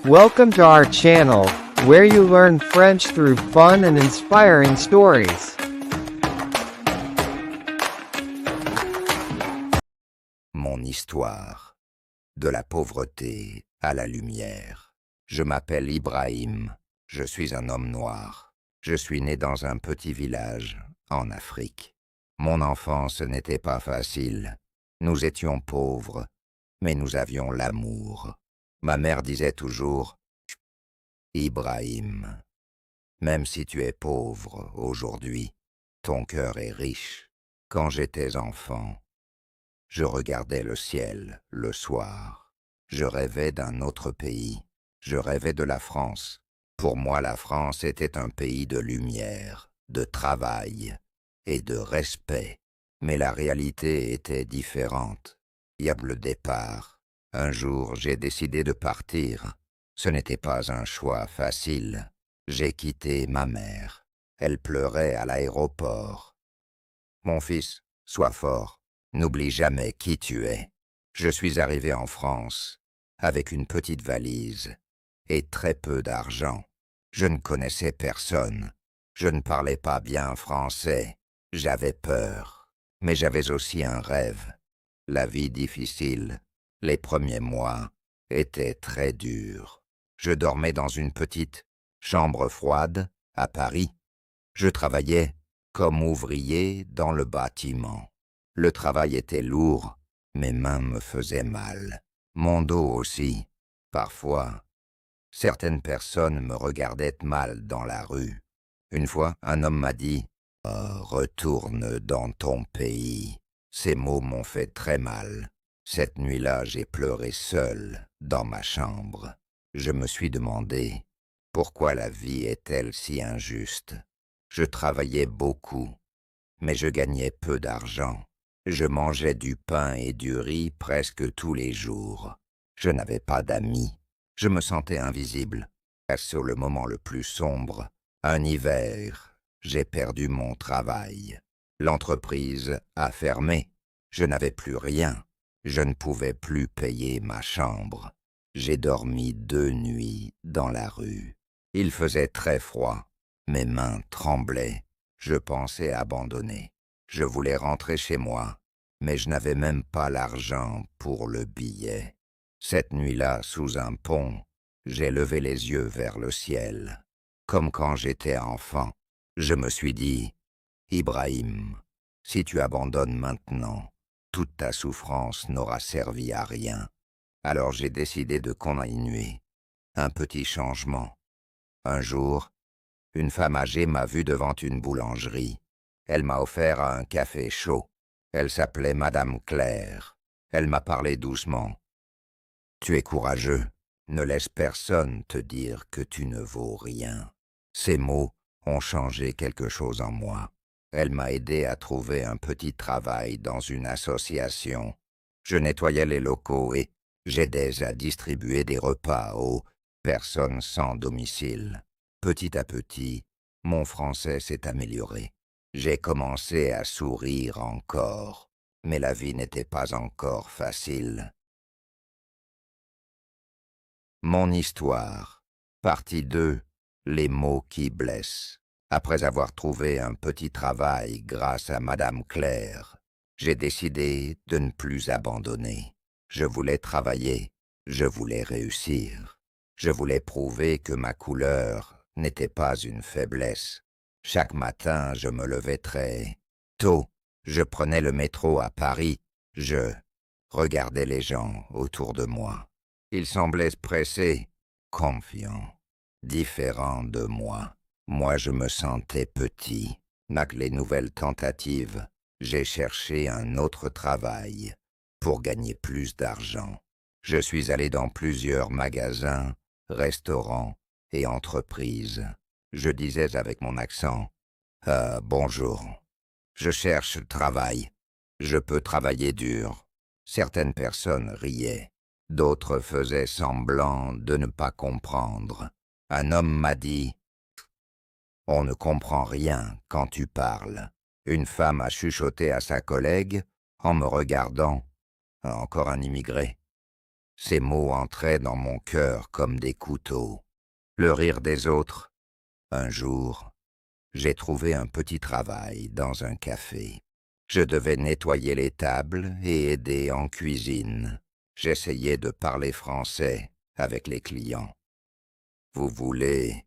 Welcome to our channel, where you learn French through fun and inspiring stories. Mon histoire. De la pauvreté à la lumière. Je m'appelle Ibrahim. Je suis un homme noir. Je suis né dans un petit village, en Afrique. Mon enfance n'était pas facile. Nous étions pauvres, mais nous avions l'amour. Ma mère disait toujours « Ibrahim, même si tu es pauvre aujourd'hui, ton cœur est riche. » Quand j'étais enfant, je regardais le ciel le soir. Je rêvais d'un autre pays. Je rêvais de la France. Pour moi, la France était un pays de lumière, de travail et de respect. Mais la réalité était différente. Il y a le départ. Un jour, j'ai décidé de partir. Ce n'était pas un choix facile. J'ai quitté ma mère. Elle pleurait à l'aéroport. « Mon fils, sois fort. N'oublie jamais qui tu es. » Je suis arrivé en France avec une petite valise et très peu d'argent. Je ne connaissais personne. Je ne parlais pas bien français. J'avais peur. Mais j'avais aussi un rêve. La vie difficile, les premiers mois, étaient très durs. Je dormais dans une petite chambre froide à Paris. Je travaillais comme ouvrier dans le bâtiment. Le travail était lourd, mes mains me faisaient mal. Mon dos aussi. Parfois, certaines personnes me regardaient mal dans la rue. Une fois, un homme m'a dit « Oh, retourne dans ton pays ». Ces mots m'ont fait très mal. Cette nuit-là, j'ai pleuré seul dans ma chambre. Je me suis demandé pourquoi la vie est-elle si injuste. Je travaillais beaucoup, mais je gagnais peu d'argent. Je mangeais du pain et du riz presque tous les jours. Je n'avais pas d'amis. Je me sentais invisible. Sur le moment le plus sombre, un hiver, j'ai perdu mon travail. L'entreprise a fermé. Je n'avais plus rien. Je ne pouvais plus payer ma chambre. J'ai dormi 2 nuits dans la rue. Il faisait très froid. Mes mains tremblaient. Je pensais abandonner. Je voulais rentrer chez moi, mais je n'avais même pas l'argent pour le billet. Cette nuit-là, sous un pont, j'ai levé les yeux vers le ciel. Comme quand j'étais enfant, je me suis dit « Ibrahim, si tu abandonnes maintenant, toute ta souffrance n'aura servi à rien. » Alors j'ai décidé de continuer. Un petit changement. Un jour, une femme âgée m'a vu devant une boulangerie. Elle m'a offert un café chaud. Elle s'appelait Madame Claire. Elle m'a parlé doucement. « Tu es courageux. Ne laisse personne te dire que tu ne vaux rien. » Ces mots ont changé quelque chose en moi. Elle m'a aidé à trouver un petit travail dans une association. Je nettoyais les locaux et j'aidais à distribuer des repas aux personnes sans domicile. Petit à petit, mon français s'est amélioré. J'ai commencé à sourire encore, mais la vie n'était pas encore facile. Mon histoire. Partie 2. Les mots qui blessent. Après avoir trouvé un petit travail grâce à Madame Claire, j'ai décidé de ne plus abandonner. Je voulais travailler, je voulais réussir. Je voulais prouver que ma couleur n'était pas une faiblesse. Chaque matin, je me levais très tôt. Je prenais le métro à Paris. Je regardais les gens autour de moi. Ils semblaient pressés, confiants, différents de moi. Moi, je me sentais petit. Avec les nouvelles tentatives, j'ai cherché un autre travail pour gagner plus d'argent. Je suis allé dans plusieurs magasins, restaurants et entreprises. Je disais avec mon accent « bonjour, je cherche travail. Je peux travailler dur. » Certaines personnes riaient. D'autres faisaient semblant de ne pas comprendre. Un homme m'a dit « On ne comprend rien quand tu parles. » Une femme a chuchoté à sa collègue en me regardant. « Encore un immigré. » Ces mots entraient dans mon cœur comme des couteaux. Le rire des autres. Un jour, j'ai trouvé un petit travail dans un café. Je devais nettoyer les tables et aider en cuisine. J'essayais de parler français avec les clients. Vous voulez...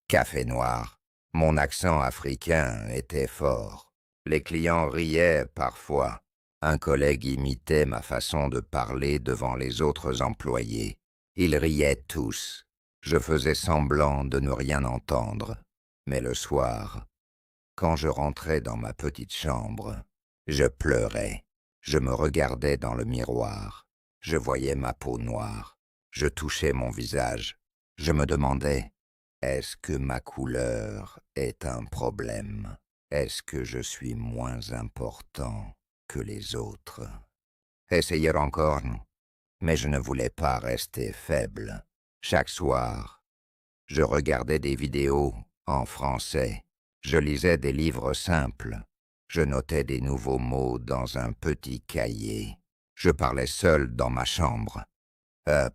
café noir. Mon accent africain était fort. Les clients riaient parfois. Un collègue imitait ma façon de parler devant les autres employés. Ils riaient tous. Je faisais semblant de ne rien entendre. Mais le soir, quand je rentrais dans ma petite chambre, je pleurais. Je me regardais dans le miroir. Je voyais ma peau noire. Je touchais mon visage. Je me demandais, est-ce que ma couleur est un problème? Est-ce que je suis moins important que les autres? Essayer encore, mais je ne voulais pas rester faible. Chaque soir, je regardais des vidéos en français. Je lisais des livres simples. Je notais des nouveaux mots dans un petit cahier. Je parlais seul dans ma chambre.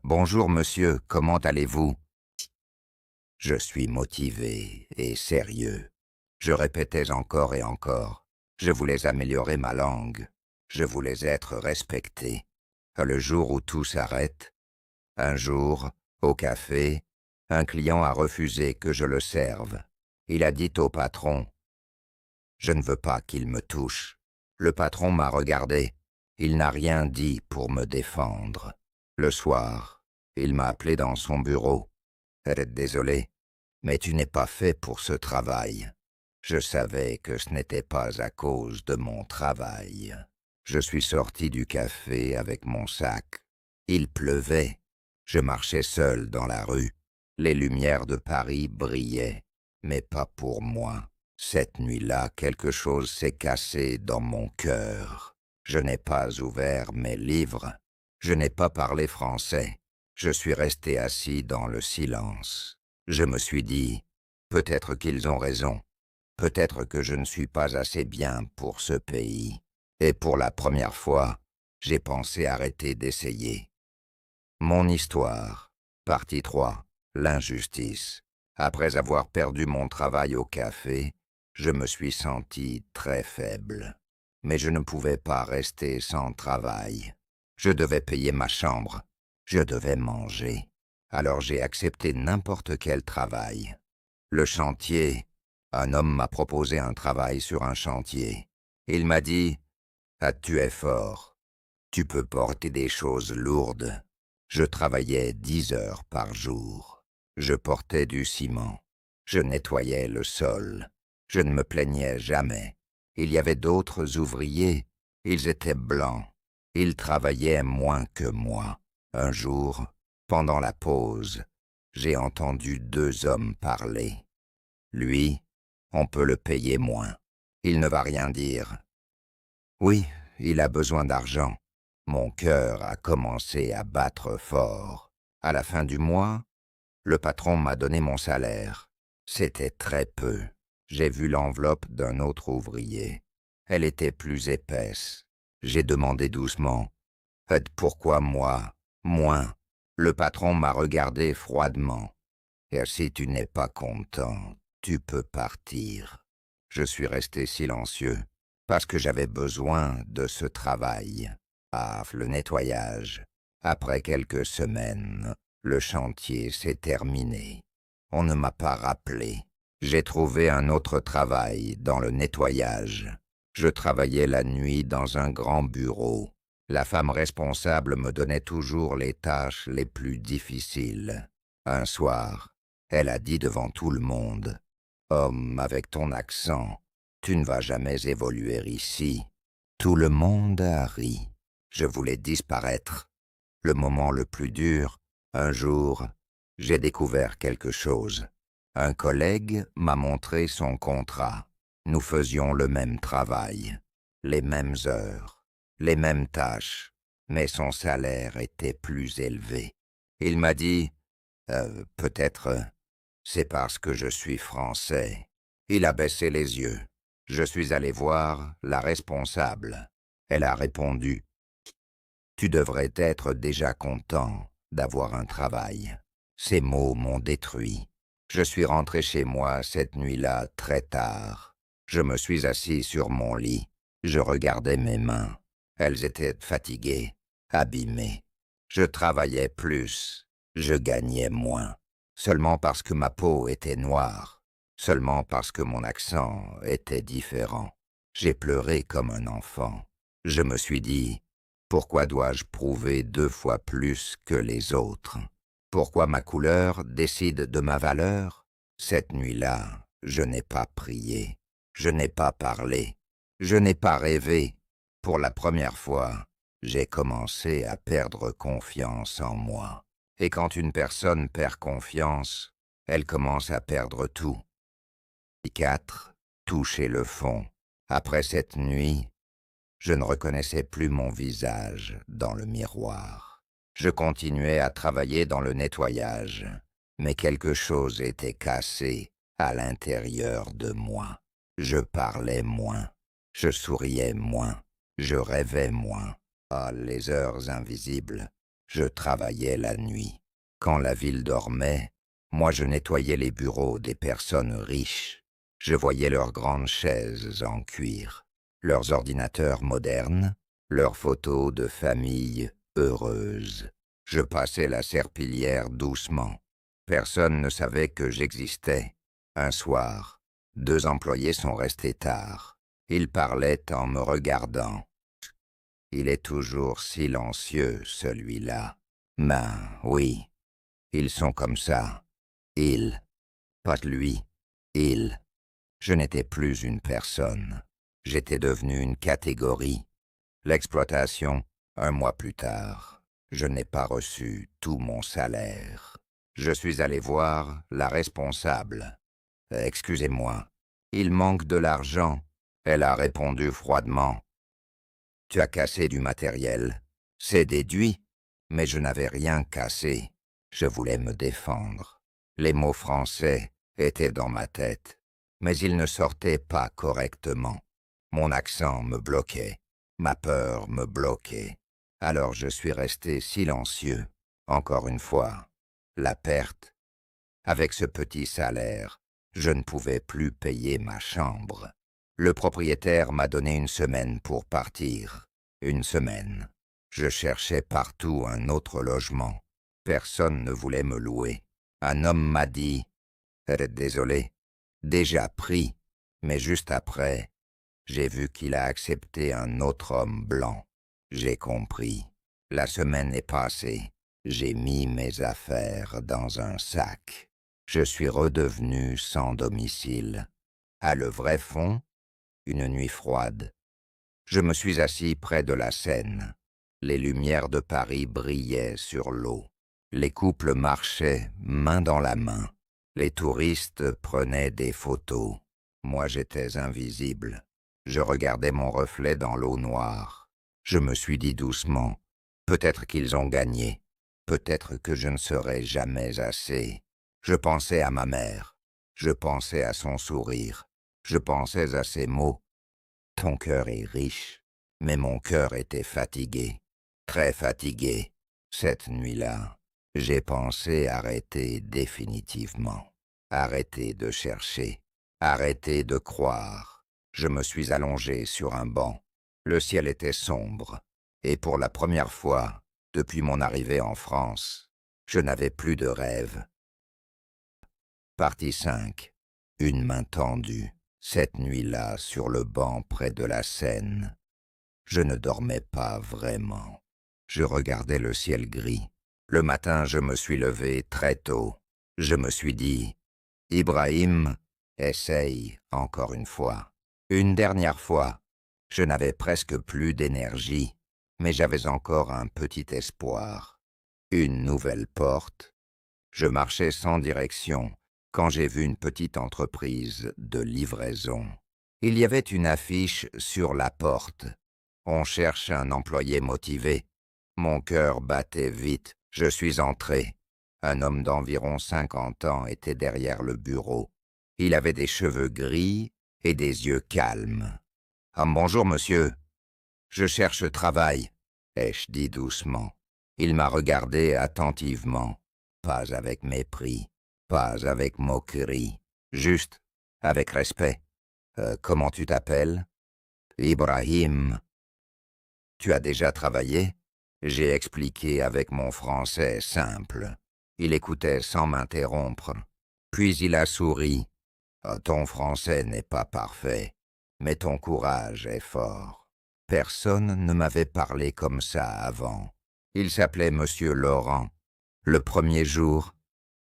Bonjour monsieur, comment allez-vous? Je suis motivé et sérieux. Je répétais encore et encore. Je voulais améliorer ma langue. Je voulais être respecté. Le jour où tout s'arrête, un jour, au café, un client a refusé que je le serve. Il a dit au patron, « Je ne veux pas qu'il me touche. » Le patron m'a regardé. Il n'a rien dit pour me défendre. Le soir, il m'a appelé dans son bureau. « Désolé, mais tu n'es pas fait pour ce travail. » Je savais que ce n'était pas à cause de mon travail. Je suis sorti du café avec mon sac. Il pleuvait. Je marchais seul dans la rue. Les lumières de Paris brillaient, mais pas pour moi. Cette nuit-là, quelque chose s'est cassé dans mon cœur. Je n'ai pas ouvert mes livres. Je n'ai pas parlé français. Je suis resté assis dans le silence. Je me suis dit, peut-être qu'ils ont raison. Peut-être que je ne suis pas assez bien pour ce pays. Et pour la première fois, j'ai pensé arrêter d'essayer. Mon histoire, partie 3, l'injustice. Après avoir perdu mon travail au café, je me suis senti très faible. Mais je ne pouvais pas rester sans travail. Je devais payer ma chambre. Je devais manger. Alors j'ai accepté n'importe quel travail. Le chantier, un homme m'a proposé un travail sur un chantier. Il m'a dit, « Ah, tu es fort. Tu peux porter des choses lourdes. » Je travaillais 10 heures par jour. Je portais du ciment. Je nettoyais le sol. Je ne me plaignais jamais. Il y avait d'autres ouvriers. Ils étaient blancs. Ils travaillaient moins que moi. Un jour, pendant la pause, j'ai entendu 2 hommes parler. Lui, on peut le payer moins. Il ne va rien dire. Oui, il a besoin d'argent. Mon cœur a commencé à battre fort. À la fin du mois, le patron m'a donné mon salaire. C'était très peu. J'ai vu l'enveloppe d'un autre ouvrier. Elle était plus épaisse. J'ai demandé doucement, « Pourquoi moi, moins ?» Le patron m'a regardé froidement. « Et si tu n'es pas content, tu peux partir. » Je suis resté silencieux, parce que j'avais besoin de ce travail. Ah, le nettoyage. Après quelques semaines, le chantier s'est terminé. On ne m'a pas rappelé. J'ai trouvé un autre travail dans le nettoyage. Je travaillais la nuit dans un grand bureau. La femme responsable me donnait toujours les tâches les plus difficiles. Un soir, elle a dit devant tout le monde, « Homme avec ton accent, tu ne vas jamais évoluer ici. » Tout le monde a ri. Je voulais disparaître. Le moment le plus dur, un jour, j'ai découvert quelque chose. Un collègue m'a montré son contrat. Nous faisions le même travail, les mêmes heures, les mêmes tâches, mais son salaire était plus élevé. Il m'a dit, peut-être, c'est parce que je suis français. Il a baissé les yeux. Je suis allé voir la responsable. Elle a répondu, « Tu devrais être déjà content d'avoir un travail. » Ces mots m'ont détruit. Je suis rentré chez moi cette nuit-là très tard. Je me suis assis sur mon lit. Je regardais mes mains. Elles étaient fatiguées, abîmées. Je travaillais plus. Je gagnais moins. Seulement parce que ma peau était noire. Seulement parce que mon accent était différent. J'ai pleuré comme un enfant. Je me suis dit, pourquoi dois-je prouver 2 fois plus que les autres? Pourquoi ma couleur décide de ma valeur? Cette nuit-là, je n'ai pas prié. Je n'ai pas parlé. Je n'ai pas rêvé. Pour la première fois, j'ai commencé à perdre confiance en moi. Et quand une personne perd confiance, elle commence à perdre tout. 4. Toucher le fond. Après cette nuit, je ne reconnaissais plus mon visage dans le miroir. Je continuais à travailler dans le nettoyage, mais quelque chose était cassé à l'intérieur de moi. Je parlais moins, je souriais moins, je rêvais moins. Ah, les heures invisibles, je travaillais la nuit. Quand la ville dormait, moi je nettoyais les bureaux des personnes riches. Je voyais leurs grandes chaises en cuir, leurs ordinateurs modernes, leurs photos de familles heureuses. Je passais la serpillière doucement. Personne ne savait que j'existais. Un soir, 2 employés sont restés tard. Ils parlaient en me regardant. Il est toujours silencieux, celui-là. Ben, oui, ils sont comme ça. Ils, pas lui, ils. Je n'étais plus une personne. J'étais devenu une catégorie. L'exploitation, 1 mois plus tard. Je n'ai pas reçu tout mon salaire. Je suis allé voir la responsable. « Excusez-moi, il manque de l'argent. » Elle a répondu froidement. « Tu as cassé du matériel. C'est déduit. » Mais je n'avais rien cassé. Je voulais me défendre. Les mots français étaient dans ma tête, mais ils ne sortaient pas correctement. Mon accent me bloquait. Ma peur me bloquait. Alors je suis resté silencieux. Encore une fois, la perte. Avec ce petit salaire, je ne pouvais plus payer ma chambre. Le propriétaire m'a donné 1 semaine pour partir. 1 semaine. Je cherchais partout un autre logement. Personne ne voulait me louer. Un homme m'a dit « Désolé, déjà pris », mais juste après, j'ai vu qu'il a accepté un autre homme blanc. J'ai compris. La semaine est passée. J'ai mis mes affaires dans un sac. Je suis redevenu sans domicile. À le vrai fond, une nuit froide. Je me suis assis près de la Seine. Les lumières de Paris brillaient sur l'eau. Les couples marchaient main dans la main. Les touristes prenaient des photos. Moi, j'étais invisible. Je regardais mon reflet dans l'eau noire. Je me suis dit doucement, peut-être qu'ils ont gagné. Peut-être que je ne serai jamais assez. Je pensais à ma mère. Je pensais à son sourire. Je pensais à ses mots. Ton cœur est riche, mais mon cœur était fatigué. Très fatigué. Cette nuit-là, j'ai pensé arrêter définitivement. Arrêter de chercher. Arrêter de croire. Je me suis allongé sur un banc. Le ciel était sombre. Et pour la première fois, depuis mon arrivée en France, je n'avais plus de rêve. Partie 5. Une main tendue. Cette nuit-là, sur le banc près de la Seine, je ne dormais pas vraiment. Je regardais le ciel gris. Le matin, je me suis levé très tôt. Je me suis dit, « Ibrahim, essaye encore une fois. » Une dernière fois. Je n'avais presque plus d'énergie, mais j'avais encore un petit espoir. Une nouvelle porte. Je marchais sans direction quand j'ai vu une petite entreprise de livraison. Il y avait une affiche sur la porte. On cherche un employé motivé. Mon cœur battait vite. Je suis entré. Un homme d'environ 50 ans était derrière le bureau. Il avait des cheveux gris et des yeux calmes. « Ah, bonjour, monsieur. Je cherche travail. » ai-je dit doucement. Il m'a regardé attentivement, pas avec mépris, pas avec moquerie, juste avec respect. Comment tu t'appelles? Ibrahim. Tu as déjà travaillé? J'ai expliqué avec mon français simple. Il écoutait sans m'interrompre. Puis il a souri. Ton français n'est pas parfait, mais ton courage est fort. Personne ne m'avait parlé comme ça avant. Il s'appelait Monsieur Laurent. Le premier jour,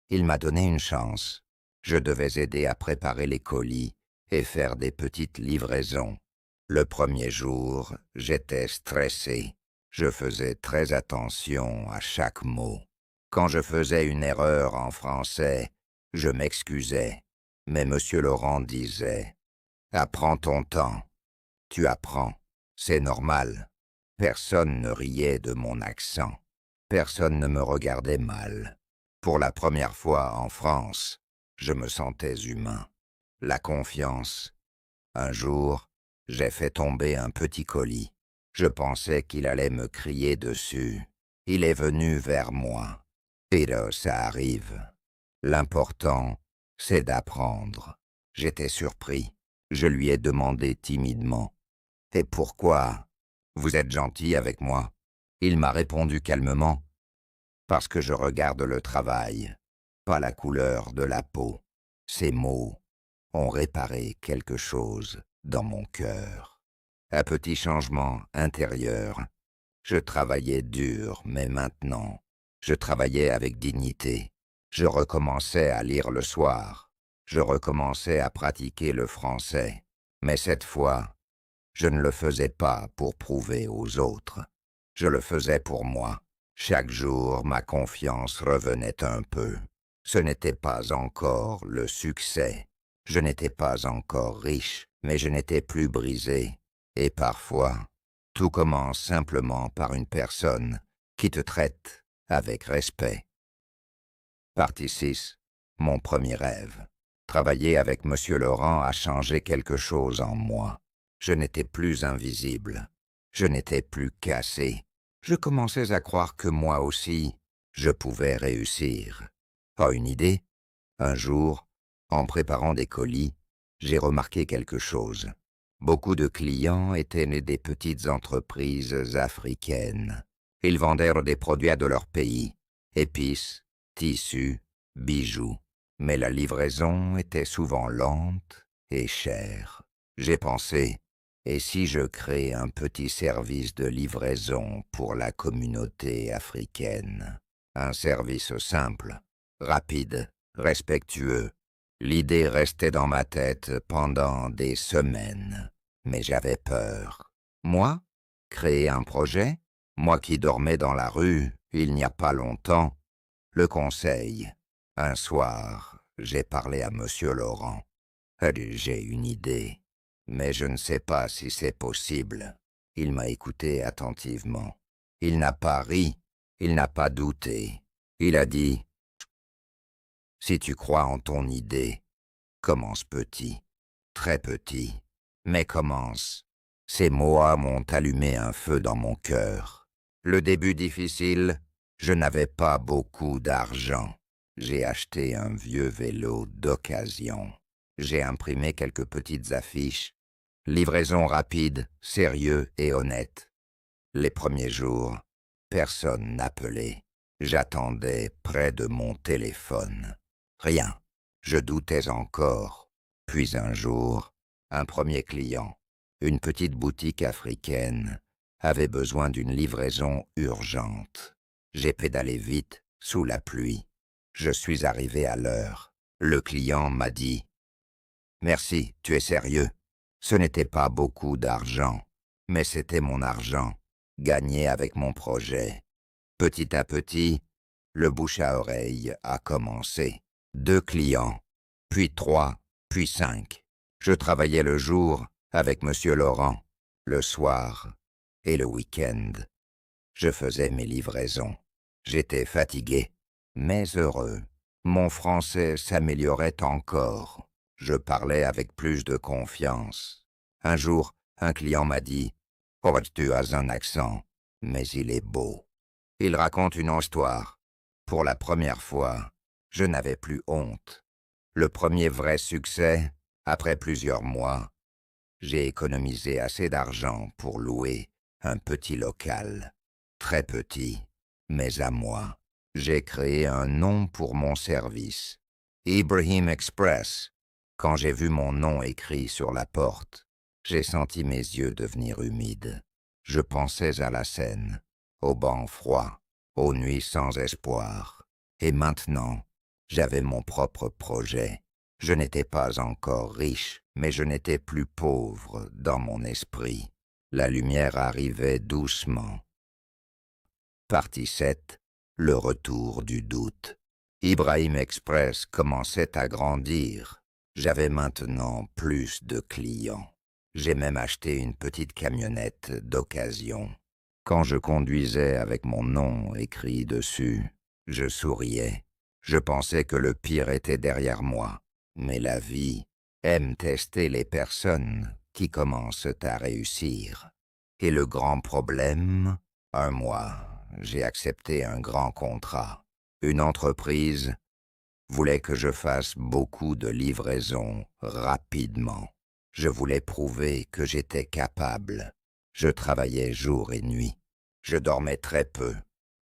il m'a donné une chance. Je devais aider à préparer les colis et faire des petites livraisons. Le premier jour, j'étais stressé. Je faisais très attention à chaque mot. Quand je faisais une erreur en français, je m'excusais. Mais Monsieur Laurent disait « Apprends ton temps. Tu apprends. C'est normal. » Personne ne riait de mon accent. Personne ne me regardait mal. Pour la première fois en France, je me sentais humain. La confiance. Un jour, j'ai fait tomber un petit colis. Je pensais qu'il allait me crier dessus. Il est venu vers moi. Et là, ça arrive. L'important, c'est d'apprendre. J'étais surpris. Je lui ai demandé timidement. « Et pourquoi? Vous êtes gentil avec moi ?» Il m'a répondu calmement. « Parce que je regarde le travail, pas la couleur de la peau. » Ces mots ont réparé quelque chose dans mon cœur. Un petit changement intérieur. Je travaillais dur, mais maintenant, je travaillais avec dignité. Je recommençais à lire le soir. Je recommençais à pratiquer le français. Mais cette fois, je ne le faisais pas pour prouver aux autres. Je le faisais pour moi. Chaque jour, ma confiance revenait un peu. Ce n'était pas encore le succès. Je n'étais pas encore riche, mais je n'étais plus brisé. Et parfois, tout commence simplement par une personne qui te traite avec respect. Partie 6. Mon premier rêve. Travailler avec Monsieur Laurent a changé quelque chose en moi. Je n'étais plus invisible. Je n'étais plus cassé. Je commençais à croire que moi aussi, je pouvais réussir. Pas une idée? Un jour, en préparant des colis, j'ai remarqué quelque chose. Beaucoup de clients étaient nés des petites entreprises africaines. Ils vendèrent des produits de leur pays, épices, tissus, bijoux. Mais la livraison était souvent lente et chère. J'ai pensé, et si je crée un petit service de livraison pour la communauté africaine? Un service simple, rapide, respectueux. L'idée restait dans ma tête pendant des semaines, mais j'avais peur. Moi? Créer un projet? Moi qui dormais dans la rue il n'y a pas longtemps? Le conseil. Un soir, j'ai parlé à Monsieur Laurent. J'ai une idée, mais je ne sais pas si c'est possible. Il m'a écouté attentivement. Il n'a pas ri, il n'a pas douté. Il a dit « Si tu crois en ton idée, commence petit, très petit, mais commence. » Ces mots m'ont allumé un feu dans mon cœur. Le début difficile, je n'avais pas beaucoup d'argent. J'ai acheté un vieux vélo d'occasion. J'ai imprimé quelques petites affiches. Livraison rapide, sérieux et honnête. Les premiers jours, personne n'appelait. J'attendais près de mon téléphone. Rien. Je doutais encore. Puis un jour, un premier client, une petite boutique africaine, avait besoin d'une livraison urgente. J'ai pédalé vite, sous la pluie. Je suis arrivé à l'heure. Le client m'a dit « Merci, tu es sérieux ?» Ce n'était pas beaucoup d'argent, mais c'était mon argent, gagné avec mon projet. Petit à petit, le bouche à oreille a commencé. 2 clients, puis 3, puis 5. Je travaillais le jour avec Monsieur Laurent, le soir et le week-end. Je faisais mes livraisons. J'étais fatigué, mais heureux. Mon français s'améliorait encore. Je parlais avec plus de confiance. Un jour, un client m'a dit « Oh, tu as un accent. mais il est beau. Il raconte une histoire. Pour la première fois, je n'avais plus honte. Le premier vrai succès, après plusieurs mois, j'ai économisé assez d'argent pour louer un petit local. Très petit, mais à moi. J'ai créé un nom pour mon service. Ibrahim Express. Quand j'ai vu mon nom écrit sur la porte, j'ai senti mes yeux devenir humides. Je pensais à la Seine, aux bancs froids, aux nuits sans espoir. Et maintenant, j'avais mon propre projet. Je n'étais pas encore riche, mais je n'étais plus pauvre dans mon esprit. La lumière arrivait doucement. Partie 7. Le retour du doute. Ibrahim Express commençait à grandir. J'avais maintenant plus de clients. J'ai même acheté une petite camionnette d'occasion. Quand je conduisais avec mon nom écrit dessus, je souriais. Je pensais que le pire était derrière moi. Mais la vie aime tester les personnes qui commencent à réussir. Et le grand problème, un mois, j'ai accepté un grand contrat. Une entreprise voulait que je fasse beaucoup de livraisons rapidement. Je voulais prouver que j'étais capable. Je travaillais jour et nuit. Je dormais très peu,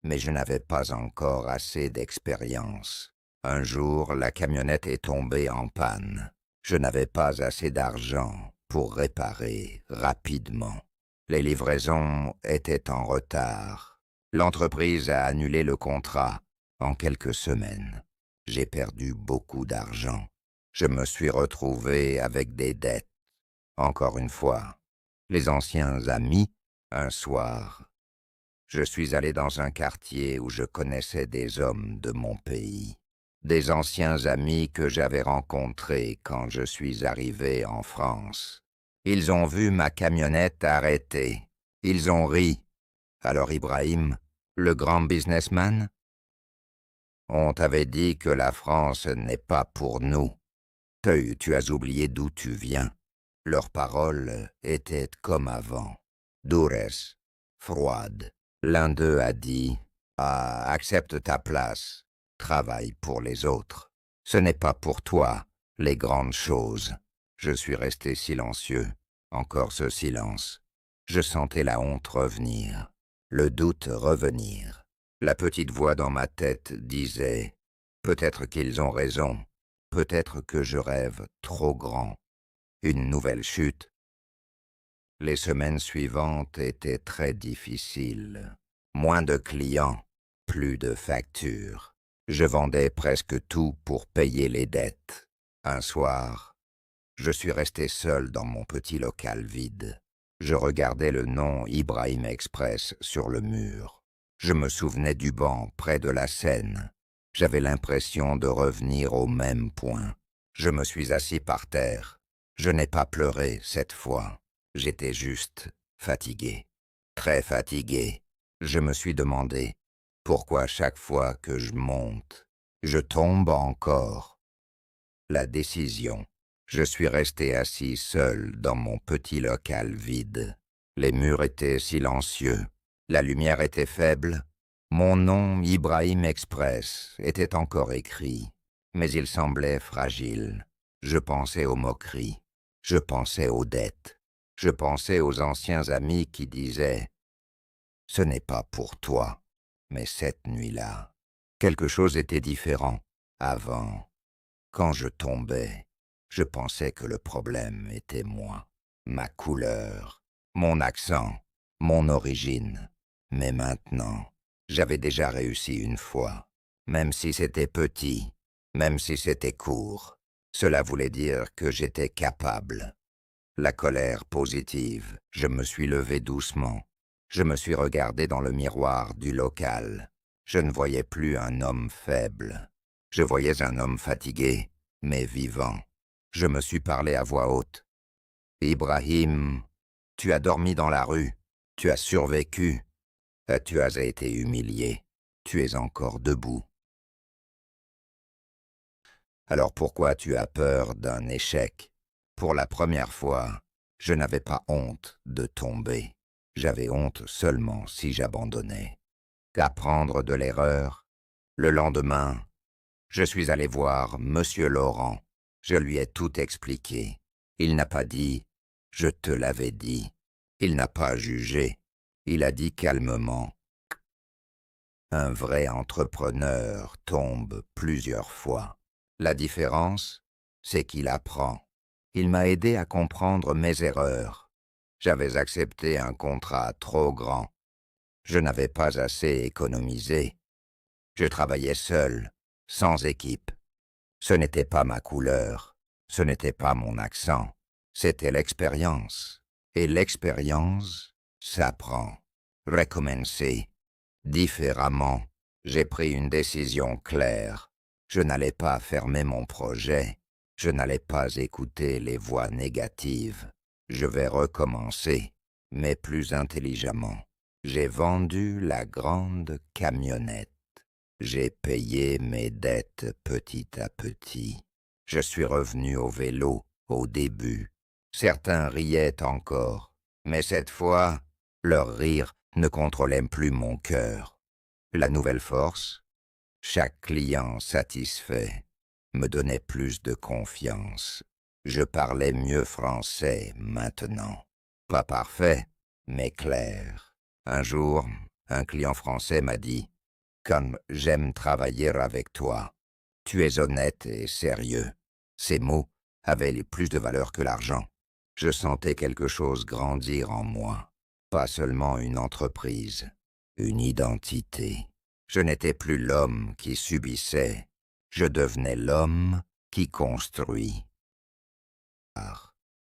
mais je n'avais pas encore assez d'expérience. Un jour, la camionnette est tombée en panne. Je n'avais pas assez d'argent pour réparer rapidement. Les livraisons étaient en retard. L'entreprise a annulé le contrat en quelques semaines. J'ai perdu beaucoup d'argent. Je me suis retrouvé avec des dettes. Encore une fois, les anciens amis, un soir, je suis allé dans un quartier où je connaissais des hommes de mon pays. Des anciens amis que j'avais rencontrés quand je suis arrivé en France. Ils ont vu ma camionnette arrêtée. Ils ont ri. Alors Ibrahim, le grand businessman, on t'avait dit que la France n'est pas pour nous. Tu as oublié d'où tu viens. Leurs paroles étaient comme avant, dures, froides. L'un d'eux a dit « Ah, accepte ta place, travaille pour les autres. Ce n'est pas pour toi, les grandes choses. » Je suis resté silencieux, encore ce silence. Je sentais la honte revenir, le doute revenir. La petite voix dans ma tête disait « Peut-être qu'ils ont raison, peut-être que je rêve trop grand. » Une nouvelle chute. Les semaines suivantes étaient très difficiles. Moins de clients, plus de factures. Je vendais presque tout pour payer les dettes. Un soir, je suis resté seul dans mon petit local vide. Je regardais le nom Ibrahim Express sur le mur. Je me souvenais du banc près de la Seine. J'avais l'impression de revenir au même point. Je me suis assis par terre. Je n'ai pas pleuré cette fois. J'étais juste fatigué. Très fatigué. Je me suis demandé pourquoi chaque fois que je monte, je tombe encore. La décision. Je suis resté assis seul dans mon petit local vide. Les murs étaient silencieux. La lumière était faible. Mon nom, Ibrahim Express, était encore écrit, mais il semblait fragile. Je pensais aux moqueries. Je pensais aux dettes. Je pensais aux anciens amis qui disaient « Ce n'est pas pour toi. » Mais cette nuit-là, quelque chose était différent. Avant, quand je tombais, je pensais que le problème était moi, ma couleur, mon accent, mon origine. Mais maintenant, j'avais déjà réussi une fois, même si c'était petit, même si c'était court. Cela voulait dire que j'étais capable. La colère positive, je me suis levé doucement. Je me suis regardé dans le miroir du local. Je ne voyais plus un homme faible. Je voyais un homme fatigué, mais vivant. Je me suis parlé à voix haute. « Ibrahim, tu as dormi dans la rue. Tu as survécu. Tu as été humilié. Tu es encore debout. Alors pourquoi tu as peur d'un échec ? Pour la première fois, je n'avais pas honte de tomber. J'avais honte seulement si j'abandonnais. Qu'apprendre de l'erreur? Le lendemain, je suis allé voir Monsieur Laurent. Je lui ai tout expliqué. Il n'a pas dit « je te l'avais dit ». Il n'a pas jugé. Il a dit calmement « un vrai entrepreneur tombe plusieurs fois. La différence, c'est qu'il apprend. Il m'a aidé à comprendre mes erreurs. J'avais accepté un contrat trop grand. Je n'avais pas assez économisé. Je travaillais seul, sans équipe. Ce n'était pas ma couleur, ce n'était pas mon accent, c'était l'expérience. Et l'expérience s'apprend. Recommencer. Différemment, j'ai pris une décision claire. Je n'allais pas fermer mon projet. Je n'allais pas écouter les voix négatives. Je vais recommencer, mais plus intelligemment. J'ai vendu la grande camionnette. J'ai payé mes dettes petit à petit. Je suis revenu au vélo, au début. Certains riaient encore, mais cette fois, leur rire ne contrôlait plus mon cœur. La nouvelle force, chaque client satisfait, me donnait plus de confiance. Je parlais mieux français maintenant. Pas parfait, mais clair. Un jour, un client français m'a dit « Comme j'aime travailler avec toi, tu es honnête et sérieux. » Ces mots avaient plus de valeur que l'argent. Je sentais quelque chose grandir en moi. Pas seulement une entreprise, une identité. Je n'étais plus l'homme qui subissait, je devenais l'homme qui construit.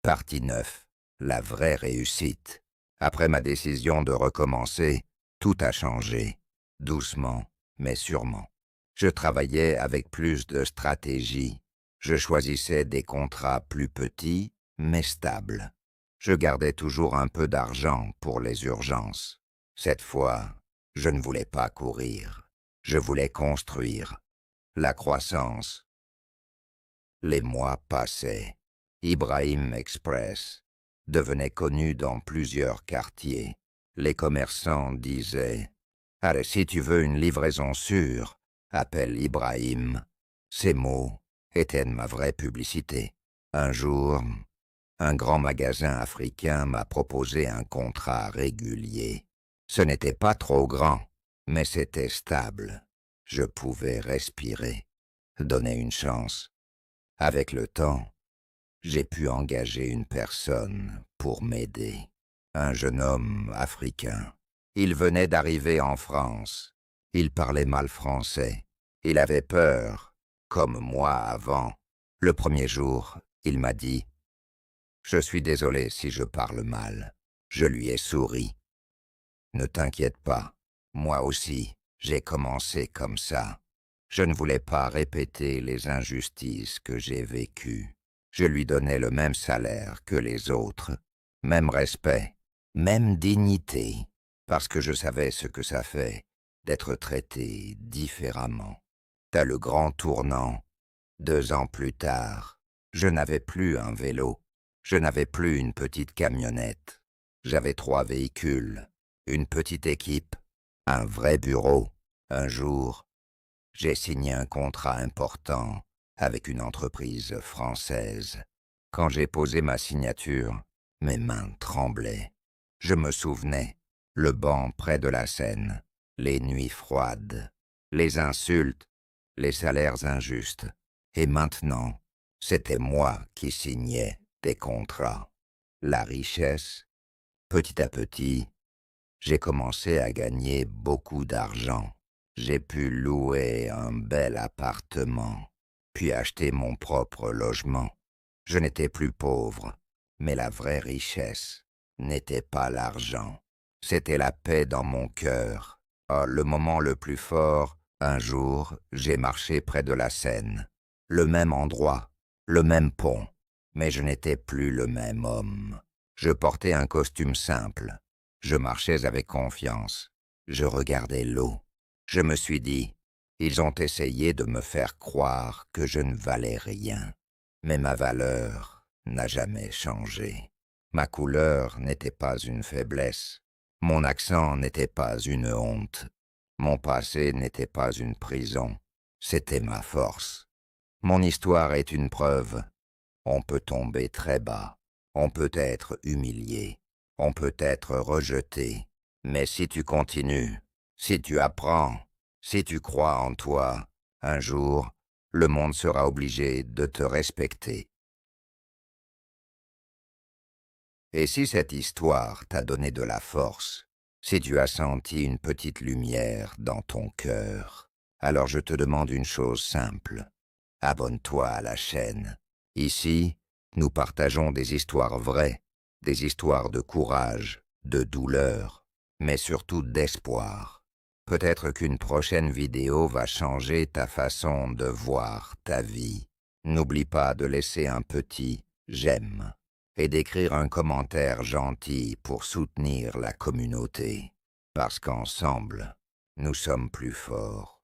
Partie 9. La vraie réussite. Après ma décision de recommencer, tout a changé, doucement, mais sûrement. Je travaillais avec plus de stratégie. Je choisissais des contrats plus petits, mais stables. Je gardais toujours un peu d'argent pour les urgences. Cette fois, je ne voulais pas courir. Je voulais construire. La croissance. Les mois passaient. Ibrahim Express devenait connu dans plusieurs quartiers. Les commerçants disaient « Allez, si tu veux une livraison sûre, appelle Ibrahim ». Ces mots étaient ma vraie publicité. Un jour, un grand magasin africain m'a proposé un contrat régulier. Ce n'était pas trop grand, mais c'était stable. Je pouvais respirer, donner une chance. Avec le temps, j'ai pu engager une personne pour m'aider. Un jeune homme africain. Il venait d'arriver en France. Il parlait mal français. Il avait peur, comme moi avant. Le premier jour, il m'a dit « Je suis désolé si je parle mal ». Je lui ai souri. « Ne t'inquiète pas, moi aussi, j'ai commencé comme ça. Je ne voulais pas répéter les injustices que j'ai vécues. Je lui donnais le même salaire que les autres, même respect, même dignité, parce que je savais ce que ça fait d'être traité différemment. T'as le grand tournant. 2 ans plus tard, je n'avais plus un vélo, je n'avais plus une petite camionnette. J'avais 3 véhicules, une petite équipe, un vrai bureau. Un jour, j'ai signé un contrat important avec une entreprise française. Quand j'ai posé ma signature, mes mains tremblaient. Je me souvenais, le banc près de la Seine, les nuits froides, les insultes, les salaires injustes. Et maintenant, c'était moi qui signais des contrats. La richesse, petit à petit, j'ai commencé à gagner beaucoup d'argent. J'ai pu louer un bel appartement, puis acheter mon propre logement. Je n'étais plus pauvre, mais la vraie richesse n'était pas l'argent. C'était la paix dans mon cœur. Ah, le moment le plus fort, un jour, j'ai marché près de la Seine. Le même endroit, le même pont, mais je n'étais plus le même homme. Je portais un costume simple. Je marchais avec confiance. Je regardais l'eau. Je me suis dit, ils ont essayé de me faire croire que je ne valais rien. Mais ma valeur n'a jamais changé. Ma couleur n'était pas une faiblesse. Mon accent n'était pas une honte. Mon passé n'était pas une prison. C'était ma force. Mon histoire est une preuve. On peut tomber très bas. On peut être humilié. On peut être rejeté. Mais si tu continues, si tu apprends, si tu crois en toi, un jour, le monde sera obligé de te respecter. Et si cette histoire t'a donné de la force, si tu as senti une petite lumière dans ton cœur, alors je te demande une chose simple. Abonne-toi à la chaîne. Ici, nous partageons des histoires vraies, des histoires de courage, de douleur, mais surtout d'espoir. Peut-être qu'une prochaine vidéo va changer ta façon de voir ta vie. N'oublie pas de laisser un petit « j'aime » et d'écrire un commentaire gentil pour soutenir la communauté. Parce qu'ensemble, nous sommes plus forts.